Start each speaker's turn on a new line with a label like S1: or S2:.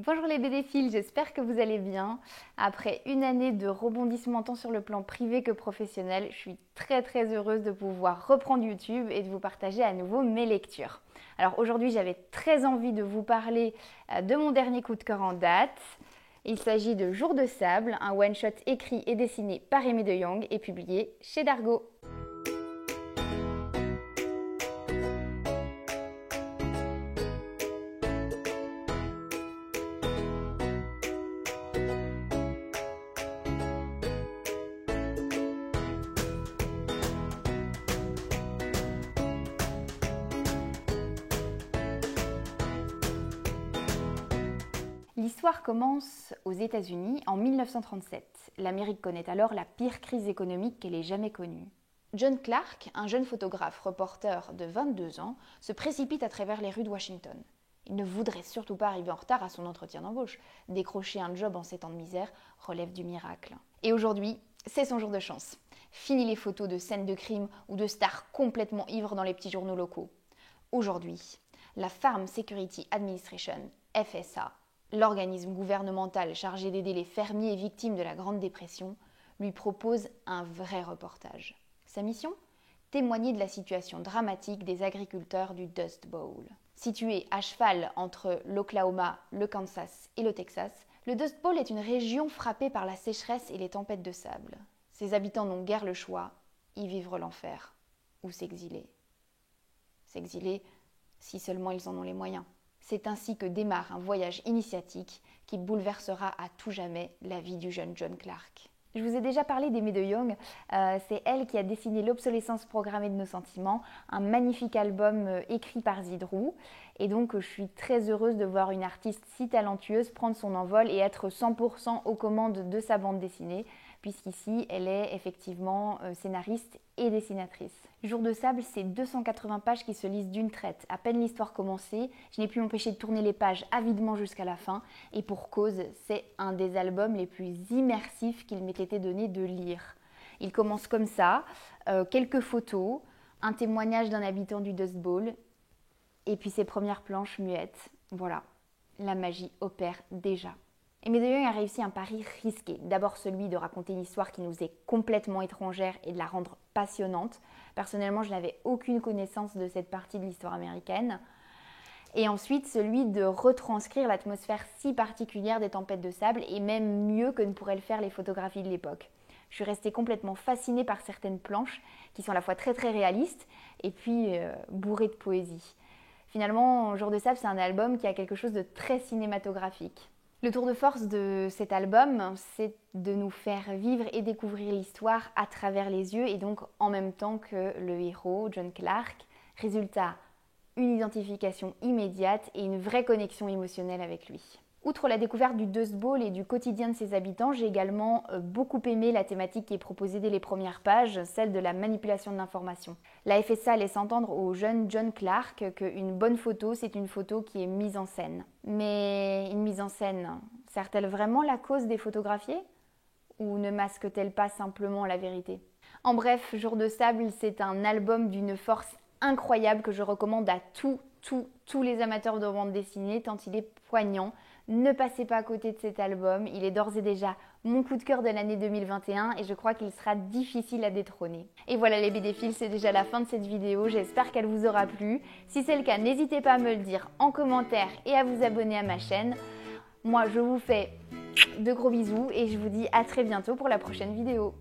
S1: Bonjour les BDphiles, j'espère que vous allez bien. Après une année de rebondissement tant sur le plan privé que professionnel, je suis très heureuse de pouvoir reprendre YouTube et de vous partager à nouveau mes lectures. Alors aujourd'hui j'avais très envie de vous parler de mon dernier coup de cœur en date. Il s'agit de Jour de sable, un one-shot écrit et dessiné par Aimé de Jong et publié chez Dargaud. L'histoire commence aux États-Unis en 1937. L'Amérique connaît alors la pire crise économique qu'elle ait jamais connue. John Clark, un jeune photographe reporter de 22 ans, se précipite à travers les rues de Washington. Il ne voudrait surtout pas arriver en retard à son entretien d'embauche. Décrocher un job en ces temps de misère relève du miracle. Et aujourd'hui, c'est son jour de chance. Fini les photos de scènes de crime ou de stars complètement ivres dans les petits journaux locaux. Aujourd'hui, la Farm Security Administration, FSA, l'organisme gouvernemental chargé d'aider les fermiers victimes de la Grande Dépression, lui propose un vrai reportage. Sa mission ? Témoigner de la situation dramatique des agriculteurs du Dust Bowl. Situé à cheval entre l'Oklahoma, le Kansas et le Texas, le Dust Bowl est une région frappée par la sécheresse et les tempêtes de sable. Ses habitants n'ont guère le choix, y vivre l'enfer ou s'exiler. S'exiler si seulement ils en ont les moyens. C'est ainsi que démarre un voyage initiatique qui bouleversera à tout jamais la vie du jeune John Clark. Je vous ai déjà parlé d'Aimé de Jong, c'est elle qui a dessiné L'obsolescence programmée de nos sentiments, un magnifique album écrit par Zidrou. Et donc je suis très heureuse de voir une artiste si talentueuse prendre son envol et être 100% aux commandes de sa bande dessinée, puisqu'ici elle est effectivement scénariste et dessinatrice. Jour de sable, c'est 280 pages qui se lisent d'une traite. À peine l'histoire commencée, je n'ai pu m'empêcher de tourner les pages avidement jusqu'à la fin. Et pour cause, c'est un des albums les plus immersifs qu'il m'ait été donné de lire. Il commence comme ça, quelques photos, un témoignage d'un habitant du Dust Bowl, et puis ses premières planches muettes. Voilà, la magie opère déjà. Aimé de Jong a réussi un pari risqué. D'abord celui de raconter une histoire qui nous est complètement étrangère et de la rendre passionnante. Personnellement, je n'avais aucune connaissance de cette partie de l'histoire américaine. Et ensuite celui de retranscrire l'atmosphère si particulière des tempêtes de sable et même mieux que ne pourraient le faire les photographies de l'époque. Je suis restée complètement fascinée par certaines planches qui sont à la fois très réalistes et puis bourrées de poésie. Finalement, Jour de sable, c'est un album qui a quelque chose de très cinématographique. Le tour de force de cet album, c'est de nous faire vivre et découvrir l'histoire à travers les yeux et donc en même temps que le héros, John Clark. Résultat, une identification immédiate et une vraie connexion émotionnelle avec lui. Outre la découverte du Dust Bowl et du quotidien de ses habitants, j'ai également beaucoup aimé la thématique qui est proposée dès les premières pages, celle de la manipulation de l'information. La FSA laisse entendre au jeune John Clark qu'une bonne photo, c'est une photo qui est mise en scène. Mais une mise en scène, sert-elle vraiment la cause des photographiés ? Ou ne masque-t-elle pas simplement la vérité ? En bref, Jour de sable, c'est un album d'une force incroyable que je recommande à tous les amateurs de bande dessinée, tant il est poignant. Ne passez pas à côté de cet album, il est d'ores et déjà mon coup de cœur de l'année 2021 et je crois qu'il sera difficile à détrôner. Et voilà les BDphiles, c'est déjà la fin de cette vidéo, j'espère qu'elle vous aura plu. Si c'est le cas, n'hésitez pas à me le dire en commentaire et à vous abonner à ma chaîne. Moi je vous fais de gros bisous et je vous dis à très bientôt pour la prochaine vidéo.